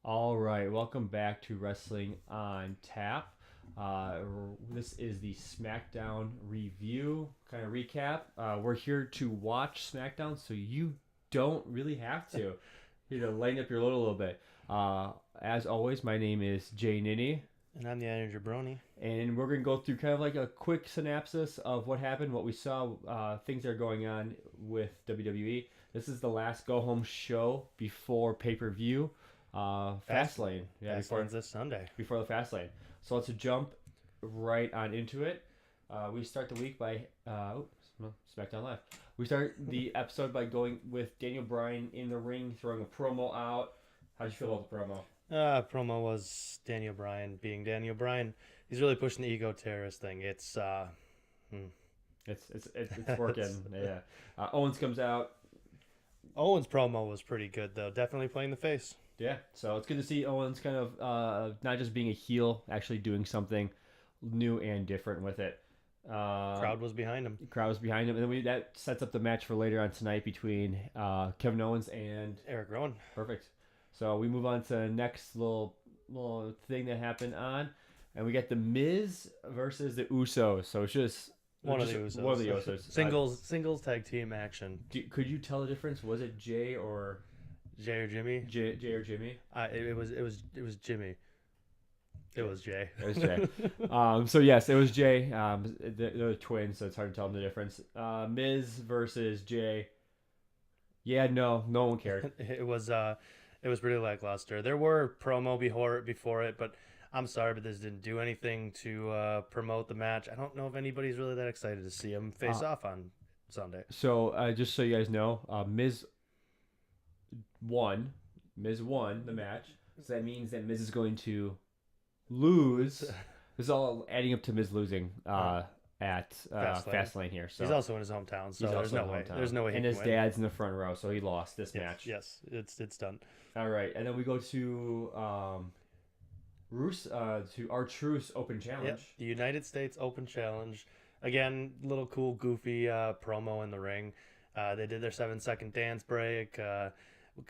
All right, welcome back to Wrestling on Tap. Uh, this is the SmackDown review kind of recap. We're here to watch SmackDown, so you don't really have to. Lighten up your load a little bit. As always, my name is Jay Ninny, And I'm the Iron Jabroni. and we're going to go through kind of like a quick synopsis of what happened, what we saw, things that are going on with WWE. This is the last go home show before pay per view. Fastlane. Yeah, Fastlane's this Sunday. before the Fastlane. So let's jump right on into it. We start the week by SmackDown Live. We start the episode by going with Daniel Bryan in the ring, throwing a promo out. How'd you feel about the promo? Promo was Daniel Bryan being Daniel Bryan. He's really pushing the ego terrorist thing. It's It's working. Yeah. Owens comes out. Owens' promo was pretty good though. Definitely playing the face. Yeah, so it's good to see Owens kind of not just being a heel, actually doing something new and different with it. Crowd was behind him. Crowd was behind him, and then that sets up the match for later on tonight between Kevin Owens and Eric Rowan. Perfect. So we move on to the next little thing that happened on, and we get the Miz versus the Usos. So it's just One of the Usos. One of the Usos. Singles tag team action. Could you tell the difference? Was it Jay or Jay or Jimmy? Jay or Jimmy? It was Jimmy. It was Jay. It was Jay. So yes, it was Jay. They're twins, so it's hard to tell them the difference. Miz versus Jay. Yeah, no one cared. It was pretty lackluster. There were promo before it, but I'm sorry, but this didn't do anything to promote the match. I don't know if anybody's really that excited to see them face off on Sunday. So just so you guys know, Miz won. Miz won the match. So that means that Miz is going to lose. This is all adding up to Miz losing at Fastlane here. So he's also in his hometown, so there's no way. There's no way. And his dad's in the front row, so he lost this match. Yes, it's done. All right, and then we go to to R-Truth's Open Challenge. Yep. The United States Open Challenge. Again, little cool, goofy promo in the ring. They did their 7-second dance break.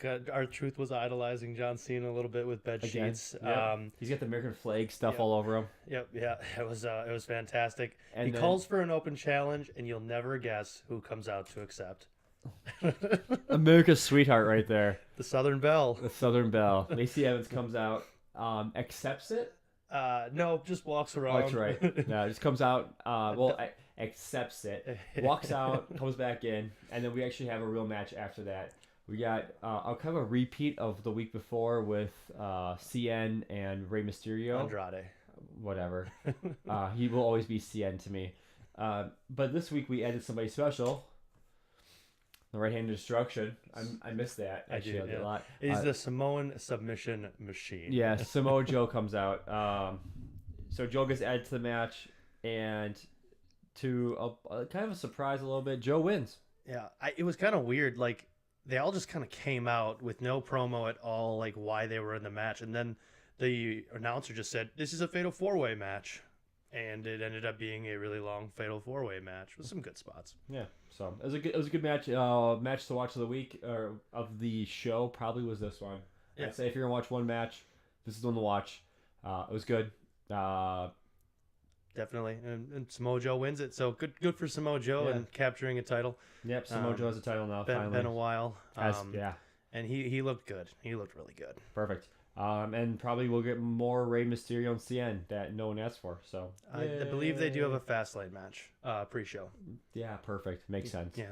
R-Truth was idolizing John Cena a little bit with bed sheets. Yep. He's got the American flag stuff all over him. Yep, yeah, it was fantastic. And he then, calls for an open challenge, and you'll never guess who comes out to accept. America's sweetheart right there. The Southern Belle. The Southern Belle. Lacey Evans comes out, accepts it. No, just walks around. Oh, that's right. No, just comes out. Accepts it, walks out, comes back in, and then we actually have a real match after that. We got a kind of a repeat of the week before with CN and Rey Mysterio. Andrade. Whatever. He will always be CN to me. But this week we added somebody special. The right hand destruction. I missed that. Actually, I did a lot. He's the Samoan submission machine. Yeah, Samoa Joe comes out. So Joe gets added to the match, and to a kind of a surprise a little bit, Joe wins. Yeah, it was kind of weird. Like, they all just kind of came out with no promo at all, like why they were in the match. And then the announcer just said, "This is a fatal 4-way match." And it ended up being a really long fatal 4-way match with some good spots. Yeah, so it was a good match. Match to watch of the week or of the show probably was this one. Yeah. I'd say if you're gonna watch one match, this is the one to watch. It was good. Definitely, and Samoa Joe wins it. So good for Samoa Joe and capturing a title. Yep, Samoa Joe has a title now. Finally, been a while. Yeah, and he looked good. He looked really good. Perfect. And probably we'll get more Rey Mysterio and CN that no one asked for. So I believe they do have a Fastlane match pre-show. Yeah, perfect. Makes sense. Yeah,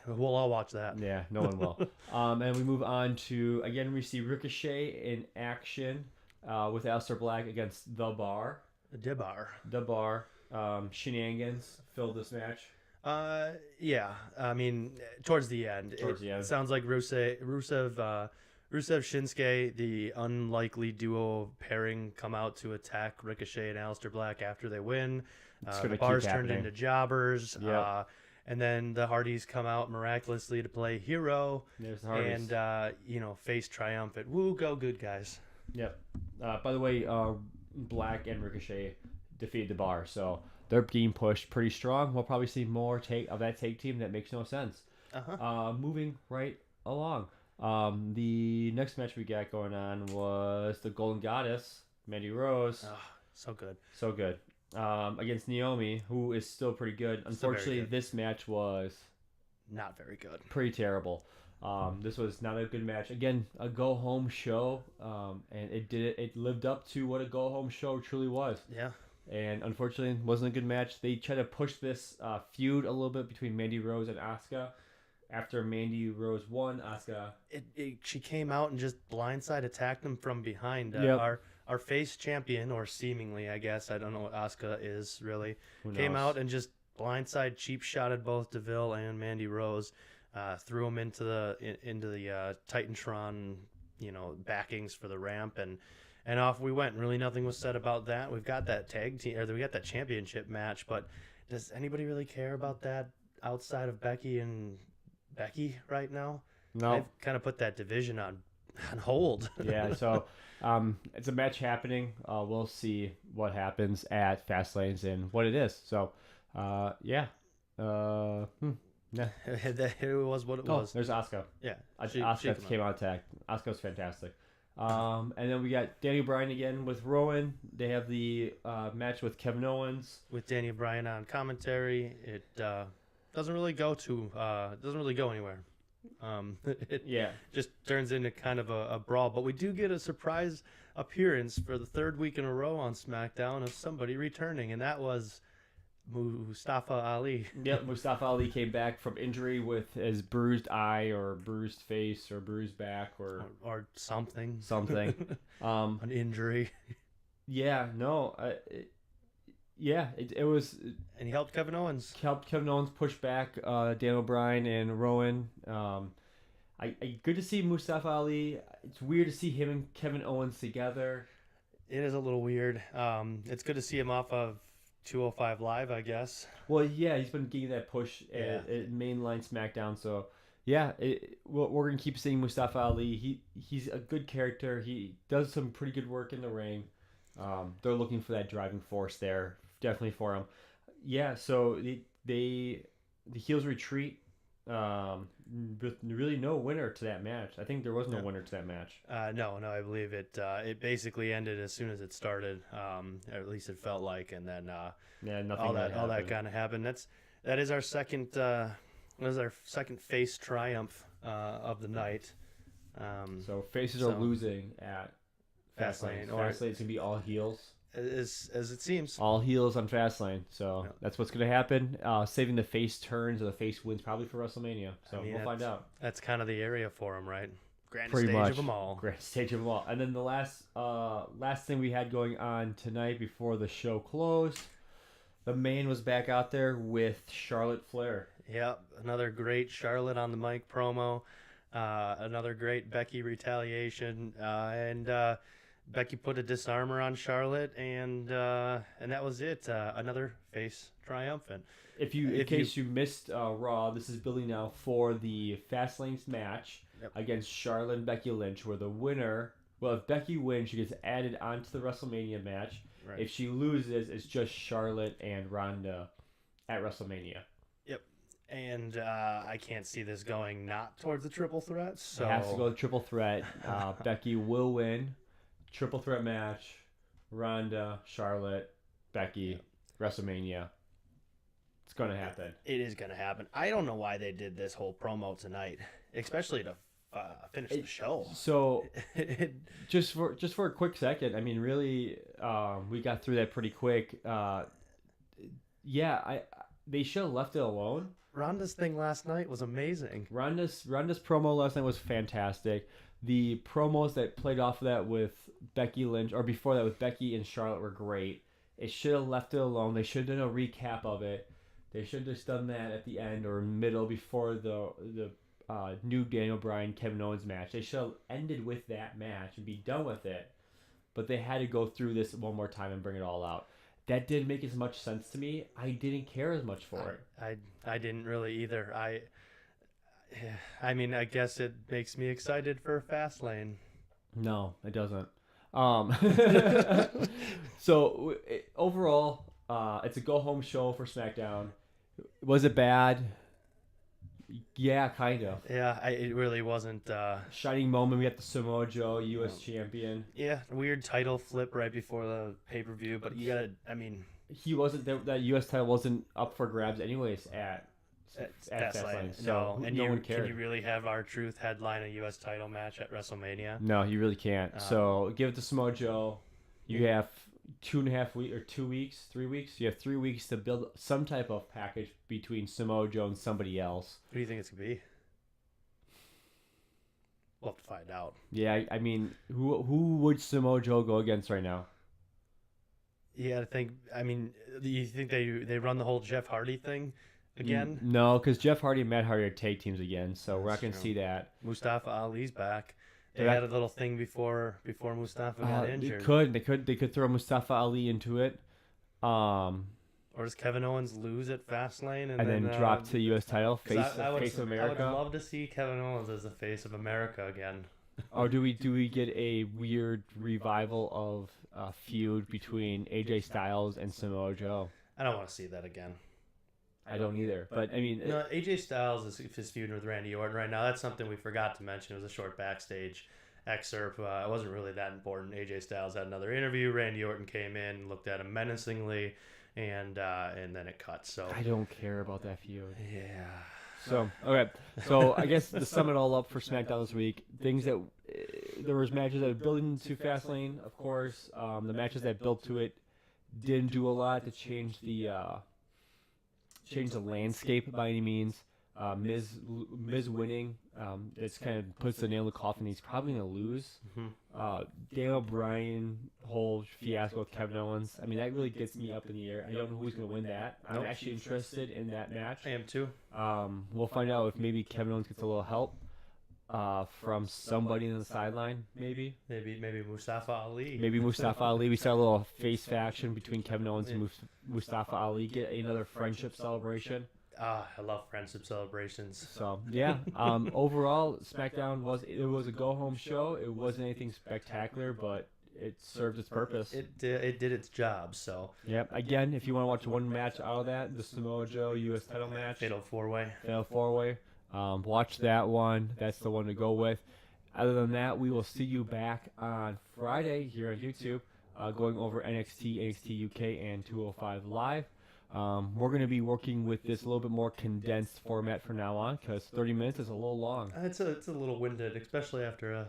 we'll all watch that. Yeah, no one will. And we move on to again we see Ricochet in action with Aleister Black against The Bar. The Bar. Shenanigans filled this match. Yeah. I mean, towards the end. It sounds like Rusev Shinsuke, the unlikely duo pairing, come out to attack Ricochet and Aleister Black after they win. The Bar's turned into jobbers. Yep. And then the Hardys come out miraculously to play hero. There's the Hardys. And, face triumphant. Woo, go good guys. Yep. By the way, Black and Ricochet defeated The Bar, so they're being pushed pretty strong. We'll probably see more of that take team that makes no sense. Moving right along. The next match we got going on was the Golden Goddess, Mandy Rose. Oh, so good. So good. Against Naomi, who is still pretty good. Unfortunately, this match was not very good. Pretty terrible. This was not a good match. Again, a go-home show, and it lived up to what a go-home show truly was. Yeah. And unfortunately, it wasn't a good match. They tried to push this feud a little bit between Mandy Rose and Asuka. After Mandy Rose won, Asuka... She came out and just blindside attacked him from behind. Our face champion, or seemingly, I guess, I don't know what Asuka is really, came out and just blindside cheap shotted both DeVille and Mandy Rose, threw them into the Titantron, backings for the ramp, and off we went. Really, nothing was said about that. We've got that tag team, or we got that championship match, but does anybody really care about that outside of Becky and Becky right now? No. They've kind of put that division on hold. Yeah, so it's a match happening. We'll see what happens at Fastlanes and what it is. So, yeah. Yeah. It was what it was. There's Asuka. Yeah. Asuka came out attack. Asuka was fantastic. And then we got Daniel Bryan again with Rowan. They have the match with Kevin Owens. With Daniel Bryan on commentary. It doesn't really go anywhere. It just turns into kind of a brawl. But we do get a surprise appearance for the third week in a row on SmackDown of somebody returning, and that was Mustafa Ali. Yep, Mustafa Ali came back from injury with his bruised eye or bruised face or bruised back or something. An injury. Yeah, no. It was... And he helped Kevin Owens. Push back Daniel Bryan and Rowan. Good to see Mustafa Ali. It's weird to see him and Kevin Owens together. It is a little weird. It's good to see him off of 205 Live, I guess. Well, yeah, he's been getting that push at mainline SmackDown. So, yeah, we're going to keep seeing Mustafa Ali. He's a good character. He does some pretty good work in the ring. They're looking for that driving force there. Definitely for him. Yeah, so the heels retreat. With really no winner to that match. I think there was no winner to that match. No, I believe it. It basically ended as soon as it started. Or at least it felt like, and then nothing. All that kind of happened. That is our second. Second face triumph of the night. So faces are losing at Fastlane. Fastlane's gonna be all heels. As it seems. All heels on Fastlane. So that's what's going to happen. Saving the face turns or the face wins probably for WrestleMania. So we'll find out. That's kind of the area for him, right? Grand Pretty stage much. of them all. Grand stage of them all. And then the last thing we had going on tonight before the show closed, the main was back out there with Charlotte Flair. Yep. Another great Charlotte on the mic promo. Another great Becky retaliation. And Becky put a disarmer on Charlotte, and that was it. Another face triumphant. In case you missed Raw, this is building now for the Fastlane match against Charlotte and Becky Lynch, where the winner, if Becky wins, she gets added onto the WrestleMania match. Right. If she loses, it's just Charlotte and Ronda at WrestleMania. Yep. And I can't see this going not towards the triple threat. So it has to go to triple threat. Becky will win. Triple threat match, Ronda, Charlotte, Becky, WrestleMania. It's going to happen. It is going to happen. I don't know why they did this whole promo tonight, especially to finish the show. So, just for a quick second, I mean, really, we got through that pretty quick. They should have left it alone. Ronda's thing last night was amazing. Ronda's promo last night was fantastic. The promos that played off of that with Becky Lynch, or before that with Becky and Charlotte, were great. It should have left it alone. They should have done a recap of it. They should have just done that at the end or middle before the new Daniel Bryan Kevin Owens match. They should have ended with that match and be done with it. But they had to go through this one more time and bring it all out. That didn't make as much sense to me. I didn't care as much for it. I didn't really either. I mean, I guess it makes me excited for Fastlane. No, it doesn't. So overall, it's a go-home show for SmackDown. Was it bad? Yeah, kind of. Yeah, it really wasn't. Shining moment. We got the Samoa Joe U.S. champion. Yeah, weird title flip right before the pay-per-view, but you gotta. I mean, he wasn't that U.S. title wasn't up for grabs anyways at Fastlane. So no, and no one cared. Can you really have R-Truth headline a U.S. title match at WrestleMania? No, you really can't. So give it to Samoa Joe. You have 2.5 weeks or 2 weeks, 3 weeks. You have 3 weeks to build some type of package between Samoa Joe and somebody else. Who do you think it's gonna be? We'll have to find out. Yeah, I mean, who would Samoa Joe go against right now? Yeah, I think. I mean, do you think they run the whole Jeff Hardy thing again? No, because Jeff Hardy and Matt Hardy are tag teams again, so we're not gonna see that. Mustafa Ali's back. They had a little thing before Mustafa got injured. They could throw Mustafa Ali into it. Or does Kevin Owens lose at Fastlane and then drop to the U.S. title, face of America? I would love to see Kevin Owens as the face of America again. Or do we get a weird revival of a feud between AJ Styles and Samoa Joe? I don't want to see that again. I don't either. But I mean, AJ Styles is feuding with Randy Orton right now. That's something we forgot to mention. It was a short backstage excerpt. It wasn't really that important. AJ Styles had another interview. Randy Orton came in, looked at him menacingly, and then it cut. So I don't care about that feud. Yeah. So okay. So I guess to sum it all up for SmackDown this week, things that there was matches that built into Fastlane, of course. The matches that built to it didn't do a lot to change the landscape by any means. Miz winning, it's kind of puts the nail in the coffin. He's probably gonna lose. Mm-hmm. Daniel Bryan whole fiasco with Kevin Owens. I mean, that really gets me up in the air. I don't know who's gonna win that. I'm actually interested in that match. I am too. We'll find out if maybe Kevin Owens gets a little help from somebody in the sideline. Maybe Mustafa Ali. Maybe Mustafa Ali. We saw a little face faction between Kevin Owens and Mustafa Ali. Get another friendship celebration. I love friendship celebrations. So yeah, overall, SmackDown was a go home show. It wasn't anything spectacular, but it served its purpose. It did its job. So yep. Again, if you want to watch one match out of that, the Samoa Joe U.S. title match, Fatal 4-Way. Watch that one. That's the one to go with. Other than that, we will see you back on Friday here on YouTube, going over NXT, NXT UK, and 205 Live. We're going to be working with this a little bit more condensed format from now on because 30 minutes is a little long. It's a little winded, especially after a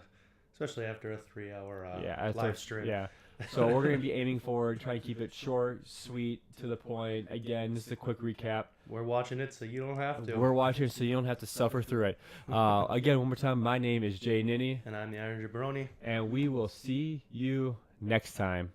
3-hour live stream. Yeah. So we're going to be aiming for trying to keep it short, sweet, to the point. Again, this is a quick recap. We're watching it so you don't have to. We're watching it so you don't have to suffer through it. Again, one more time, my name is Jay Ninny. And I'm the Iron Jabroni. And we will see you next time.